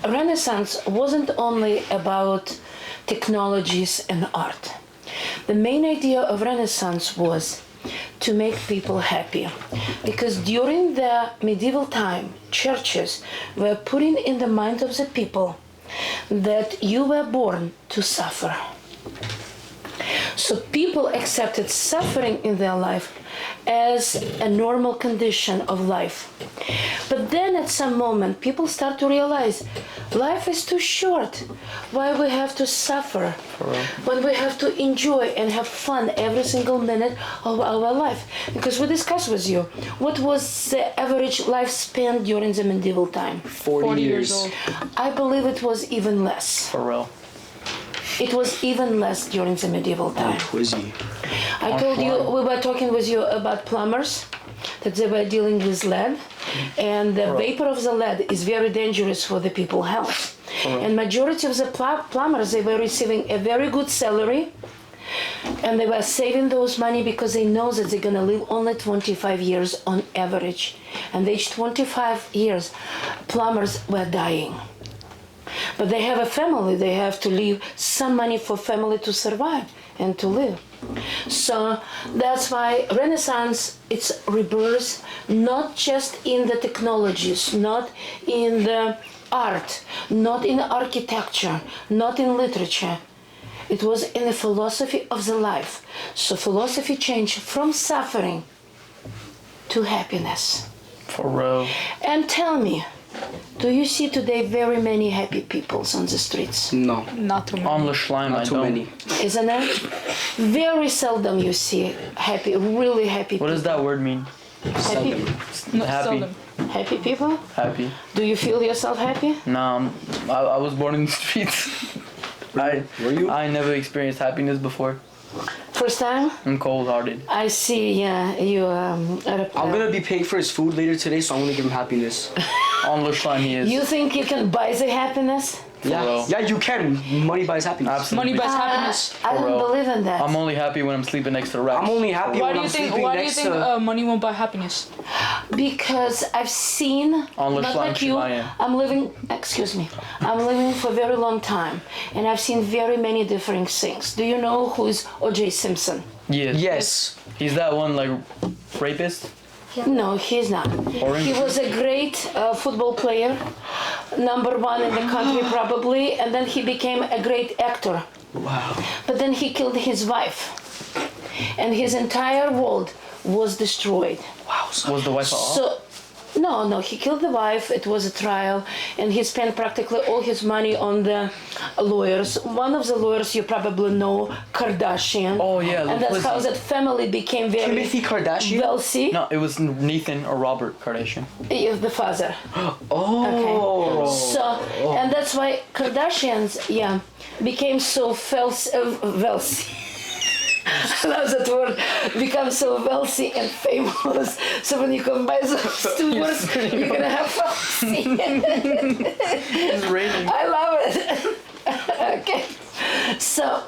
Renaissance wasn't only about technologies and art. The main idea of Renaissance was to make people happy, because during the medieval time, churches were putting in the mind of the people that you were born to suffer. So people accepted suffering in their life as a normal condition of life. But then at some moment, people start to realize life is too short. Why we have to suffer when we have to enjoy and have fun every single minute of our life? Because we discussed with you, what was the average lifespan during the medieval time? 40 years old. I believe it was even less. For real. It was even less during the medieval time. Twizzy. I told you, we were talking with you about plumbers, that they were dealing with lead, and the vapor of the lead is very dangerous for the people's health. And majority of the plumbers, they were receiving a very good salary, and they were saving those money because they know that they're gonna live only 25 years on average. And age 25 years, plumbers were dying. But they have a family, they have to leave some money for family to survive and to live. So that's why Renaissance, it's rebirth, not just in the technologies, not in the art, not in architecture, not in literature. It was in the philosophy of the life. So philosophy changed from suffering to happiness. For real. And tell me, do you see today very many happy people on the streets? No. Not too many. On the slime, Not I too don't. many. Isn't it? Very seldom you see happy, really happy people. What does that word mean? Happy, No, Happy. seldom. happy people? Happy. Do you feel yourself happy? No, I was born in the streets. Were you? I never experienced happiness before. First time? I'm cold-hearted. I see, yeah, you are a I'm gonna be paying for his food later today, so I'm gonna give him happiness. On the slime, he is. You think you can buy the happiness? Yeah, yeah, you can. Money buys happiness. Absolutely. Money buys happiness. I don't real. believe in that. I'm only happy when I'm sleeping next to Rex. I'm only happy Why when do I'm you think? sleeping Why do you next think to. money won't buy happiness? Because I've seen, On not like you, Shivaya. I'm living, excuse me, I'm living for a very long time, and I've seen very many different things. Do you know who is O.J. Simpson? Yes. Yes. He's that one, like, rapist? No, he's not. Orange? He was a great football player, number one in the country probably, and then he became a great actor. Wow. But then he killed his wife, and his entire world was destroyed. Wow. Was the wife off? So, no, he killed the wife. It was a trial, and he spent practically all his money on the lawyers. One of the lawyers you probably know, Kardashian. Oh, yeah, and that's how Lizzie. that family became very Timothy Kardashian? wealthy. No, it was Nathan or Robert Kardashian. The father. Oh. Okay. So, and that's why Kardashians, became so wealthy. I love that word. Become so wealthy and famous. So when you combine those two words, you're gonna have wealthy. It's raining. I love it. Okay. So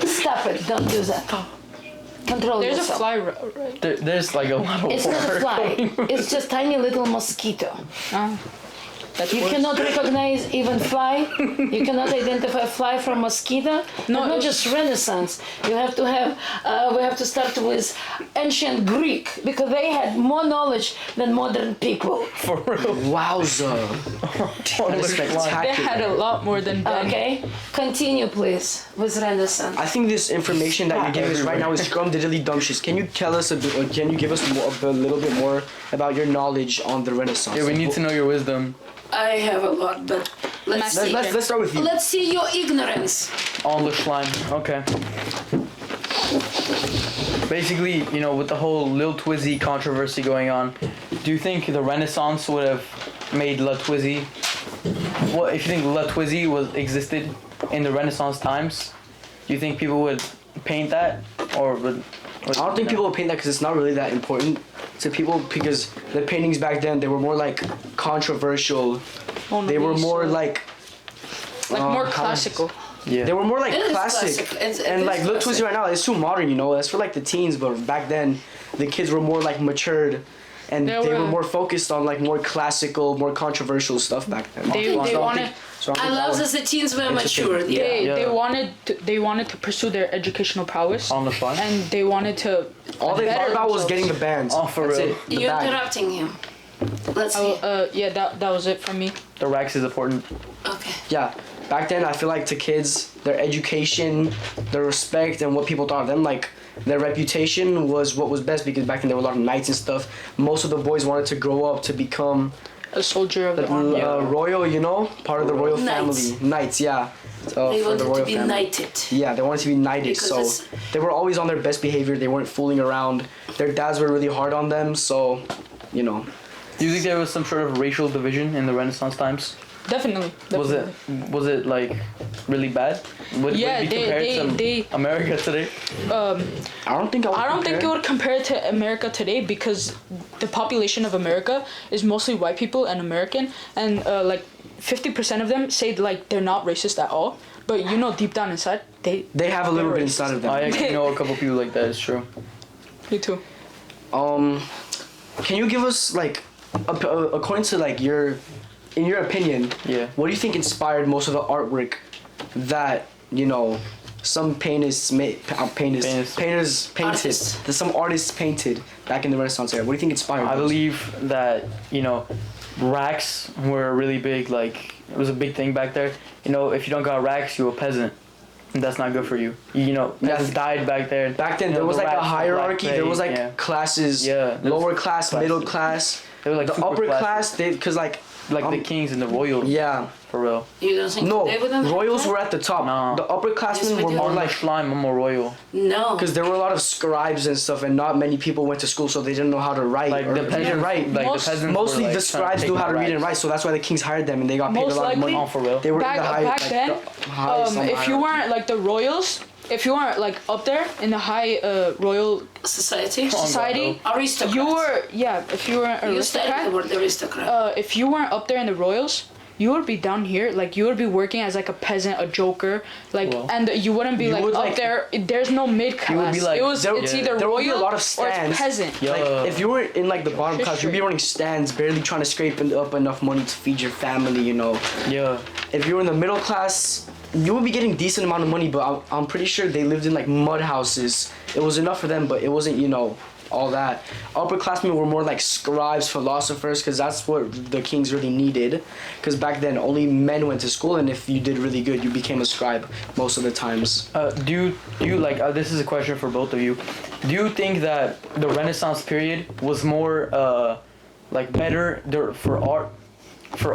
stop it. Don't do that. Control There's a yourself. fly right. There's like a lot of It's water. not a fly. It's just tiny little mosquito. That's You worse. cannot recognize even fly. You cannot identify fly from mosquito. No, Not it- just Renaissance. You have to have. We have to start with ancient Greek because they had more knowledge than modern people. For real. Wowza. That is They spectacular. had a lot more than Ben. Okay, continue please with Renaissance. I think this information that you're giving us right now is scrumdiddly-dumptious. Can you tell us a bit, or can you give us a little bit more about your knowledge on the Renaissance? Yeah, we need to know your wisdom. I have a lot, but let's see. Let's start with you. Let's see your ignorance. On the slime. Okay. Basically, you know, with the whole Lil Twizzy controversy going on, do you think the Renaissance would have made La Twizzy? What if you think La Twizzy was existed in the Renaissance times? Do you think people would paint that, or would? I don't think people would paint that because it's not really that important to people, because the paintings back then, they were more like controversial. Mona They were Lisa. more like more how- classical. Yeah. they were more like It is classic. classic. It And is like Lil Twizzy classic. right now, it's too modern, you know. That's for like the teens, but back then, the kids were more like matured, and They they were were- more focused on like more classical, more controversial stuff back then. They So I don't wanted- think- so I don't I think that love was- that the teens were Interesting. matured. Yeah. They wanted to pursue their educational prowess On the fly? and they wanted to all they thought better about was themselves. getting the bands. Oh, for That's real. it. The You're bag. interrupting him. Let's Oh, hear. yeah, that was it from me. The racks is important. Okay. Yeah, back then I feel like to kids, their education, their respect, and what people thought of them, like their reputation was what was best because back then there were a lot of knights and stuff. Most of the boys wanted to grow up to become A soldier of the army. royal, you know, part of the royal Knights. family. Knights, yeah. They for the wanted to royal be family. knighted. Yeah, they wanted to be knighted, Because so it's- they were always on their best behavior. They weren't fooling around. Their dads were really hard on them, so, you know. Do you think there was some sort of racial division in the Renaissance times? Definitely. Was it like really bad? Would Yeah, it be compared to America today? I don't think I don't think it would compare it to America today because the population of America is mostly white people and American, and like 50% of them say like they're not racist at all. But you know, deep down inside, They have a little they're bit racist. inside of them. I actually know a couple people like that. It's true. Me too. Can you give us like, according to like in your opinion, Yeah. what do you think inspired most of the artwork that you know some painters painted Artists. that some artists painted back in the Renaissance era? What do you think inspired? I those? believe that racks were really big. Like it was a big thing back there. You know, if you don't got racks, you're a peasant. And that's not good for you. You know, peasants died back there. Back then You there know, was the like a racks were hierarchy. black There was like yeah. classes. Yeah, there was Lower class, classes. middle class. They were like The super upper classes. class, because like the kings and the royals. yeah. For real. You don't think No, they wouldn't have royals that? were at the top. No. The upperclassmen Yes, we were do. more On like the slime, I'm a royal. No. because there were a lot of scribes and stuff, and not many people went to school, so they didn't know how to write Like or the read peasants. and write. Like Most- the peasants. Mostly were, like, the trying to scribes take knew how to the read and racks. write, so that's why the kings hired them, and they got paid Most a lot of money. likely- Oh, for real. They were Back- in the high, back like, then, the highest on the if you hierarchy. weren't like the royals, if you weren't like up there in the high royal Society. society, Aristocrats. you were if you were an You studied the aristocrat, word aristocrat. if you weren't up there in the royals, you would be down here, like you would be working as like a peasant, a joker, like, Well, and you wouldn't be you like would, up like- there. There's no mid class. would be like- it's There- either there would be royal a lot of or stands. it's peasant. Yeah. Like, if you were in like the bottom class, you'd be History. running stands, barely trying to scrape up enough money to feed your family, you know. Yeah. If you were in the middle class, you would be getting decent amount of money, but I'm pretty sure they lived in like mud houses. It was enough for them, but it wasn't, you know, all that. Upperclassmen were more like scribes, philosophers, because that's what the kings really needed. Because back then, only men went to school, and if you did really good, you became a scribe most of the times. Do you like? This is a question for both of you. Do you think that the Renaissance period was more like better there for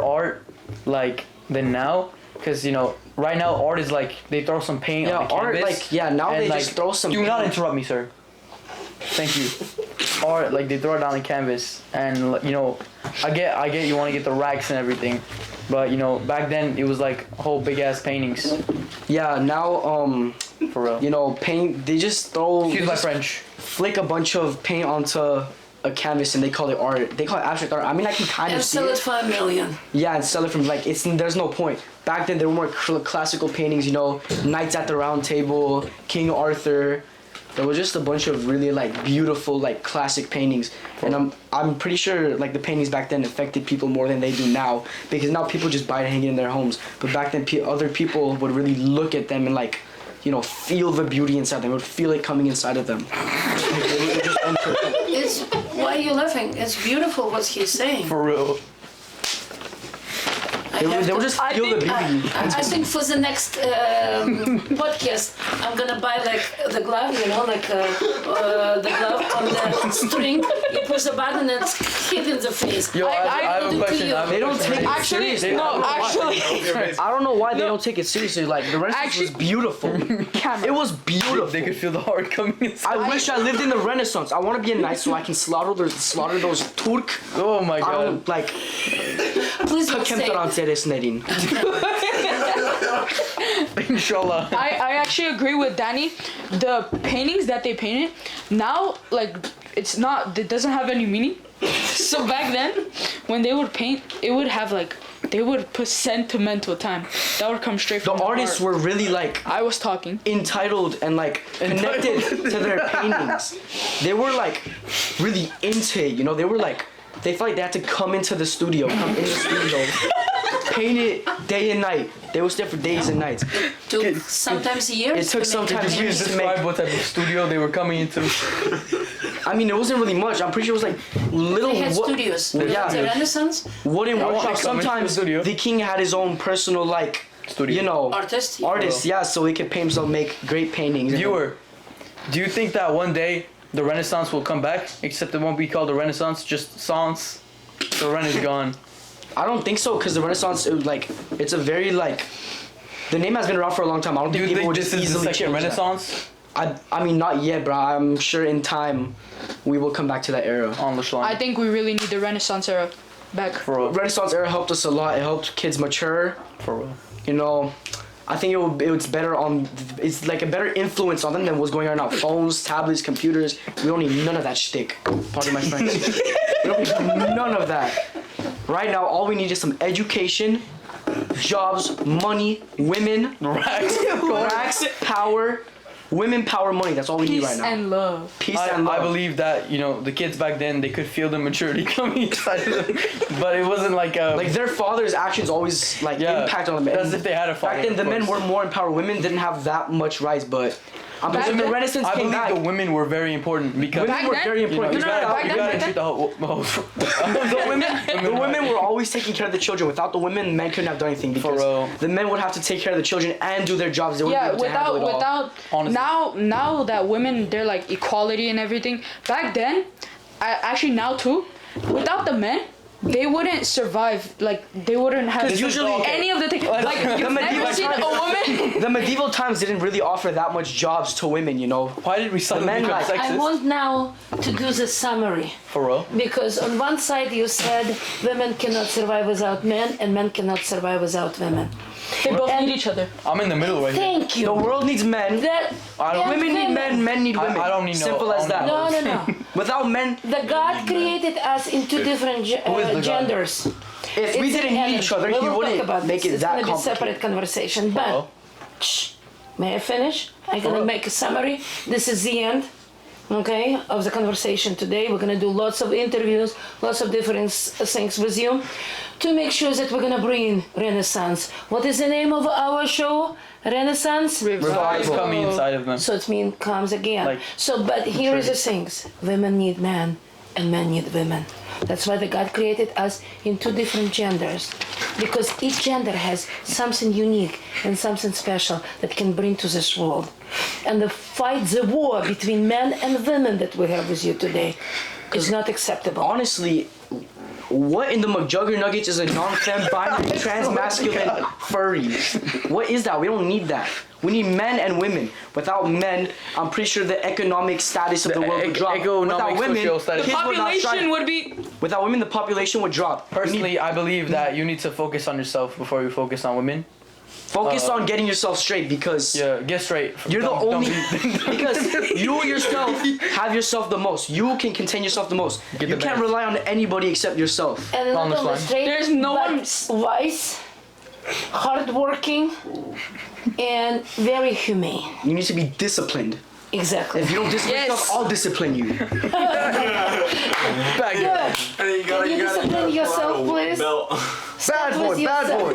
art like than now? Because you know, right now art is like they throw some paint Yeah, on the art, canvas. like, yeah, now and, they like, just throw some Do not paint. interrupt me, sir. Thank you. Art, like they throw it down the canvas, and like, you know, I get you want to get the racks and everything, but you know, back then it was like whole big ass paintings. Yeah, now For real. you know, paint. They just throw. Excuse they my just French. Flick a bunch of paint onto a canvas and they call it art. They call it abstract art. I mean, I can kind And of see sell it it. for $1 million. Yeah, and sell it from like there's no point. Back then there were more classical paintings. You know, Knights at the Round Table, King Arthur. There was just a bunch of really like beautiful like classic paintings, and I'm pretty sure like the paintings back then affected people more than they do now, because now people just buy it and hang it in their homes. But back then other people would really look at them and like, you know, feel the beauty inside them, would feel it coming inside of them. Like, they would just enter. It's why are you laughing? It's beautiful what he's saying. For real. They would just I feel the think- beauty. I think for the next podcast, I'm gonna buy like the glove, you know, like the glove on the string. You push the button and it's hit in the face. Yo, I have do a to question. you. I have a They don't question. take it Actually, seriously. no, I don't know why. actually, I don't know why they don't take it seriously. Like the Renaissance was Actually- beautiful. camera. It was beautiful. They could feel the heart coming inside. I wish I lived in the Renaissance. I want to be a knight so I can slaughter those Turk. Oh my I god. don't like. Please don't say. Nerin. Inshallah. I actually agree with Danny. The paintings that they painted now, like it's not. It doesn't have any meaning. So back then, when they would paint, it would have like they would put sentimental time. That would come straight The from artists heart. were really like I was talking. entitled and like connected to their paintings. They were like really into it, you know. They were like they felt like they had to come into the studio, paint it day and night. They would stay for days and nights. Took sometimes years. It took to make sometimes it. years to Describe make. what type of studio they were coming into. I mean, it wasn't really much. I'm pretty sure it was like little. They had studios. Yeah. The Renaissance Wooden I wanna workshops. come into the Sometimes studio. the king had his own personal like, Studio. you know, artist. artists. Yeah, so he could paint himself, make great paintings. Viewer, do you think that one day the Renaissance will come back? Except it won't be called the Renaissance, just Sans. The Ren is gone. I don't think so, because the Renaissance, it was like, it's a very like, the name has been around for a long time. I don't Do think you people think would this just is the easily second change that. Renaissance I mean, not yet, bro. I'm sure in time we will come back to that era. on the Schlein? I think we really need the Renaissance era back. For real. Renaissance era helped us a lot. It helped kids mature. For real. You know, I think it's better on. It's like a better influence on them than what's going on now. Phones, tablets, computers. We don't need none of that shtick. Pardon my French. We don't need none of that. Right now, all we need is some education, jobs, money, women, racks, power, women, power, money. That's all we need Peace right now. and love. Peace I and love. believe that, you know, the kids back then, they could feel the maturity coming inside of them. But it wasn't like a... Like their father's actions always like Yeah, impact on them. that's if they had a father, Back then, the of men were course. more empowered. Women didn't have that much rights, but I'm Back pretty sure the then, Renaissance I came believe back. the women were very important because... Women Back were then, very You know, important. you Because gotta, back you then, gotta back treat the whole... the women were always taking care of the children. Without the women, men couldn't have done anything because real. the men would have to take care of the children and do their jobs. They wouldn't Yeah, be able to handle it all. without Honestly. now that women, they're like equality and everything. Back then, actually now too, without the men, they wouldn't survive. Like they wouldn't have 'Cause usually- any of the things. Like the you've medieval never seen times- a woman. The medieval times didn't really offer that much jobs to women, you know. Why did we suddenly men become like- sexist? I want now to do the summary. For real? Because on one side you said women cannot survive without men and men cannot survive without women. They both And- need each other. I'm in the middle right here. Thank The you. world needs men. That and Women need men. Men need women. I don't need no- Simple I as don't that. need no, no, no. Without men, The God created us in two different Who is the God? genders. if we It's didn't in need heaven. each other, We he will talk wouldn't about make this. it It's that gonna be a separate complicated. conversation. But Well, shh, may I finish? I'm gonna real. make a summary. This is the end, okay, of the conversation today. We're gonna do lots of interviews, lots of different things with you, to make sure that we're gonna bring Renaissance. What is the name of our show? Renaissance. revival is coming inside of them. So it means comes again. Like, So, but here is the things: women need men, and men need women. That's why the God created us in two different genders, because each gender has something unique and something special that can bring to this world. And the war between men and women that we have with you today is not acceptable. Honestly, what in the McJuggernuggets is a non-femme, binary, trans-masculine furry? What is that? We don't need that. We need men and women. Without men, I'm pretty sure the economic status of the world would drop. economic, Without women, social status. The kids would not population strive. would be. Without women, the population would drop. We need- Personally, I believe that you need to focus on yourself before you focus on women. focus on getting yourself straight because Yeah, get straight. you're the Don't only be- because you yourself have yourself the most. You can contain yourself the most. Get You the can't best. rely on anybody except yourself. And On not this only line. straight, There's no but one- wise, hardworking, and very humane. You need to be disciplined. Exactly. If you don't discipline Yes. yourself, I'll discipline you. Back here. Good. And you Can you discipline yourself, please? Belt. Bad boy, bad boy.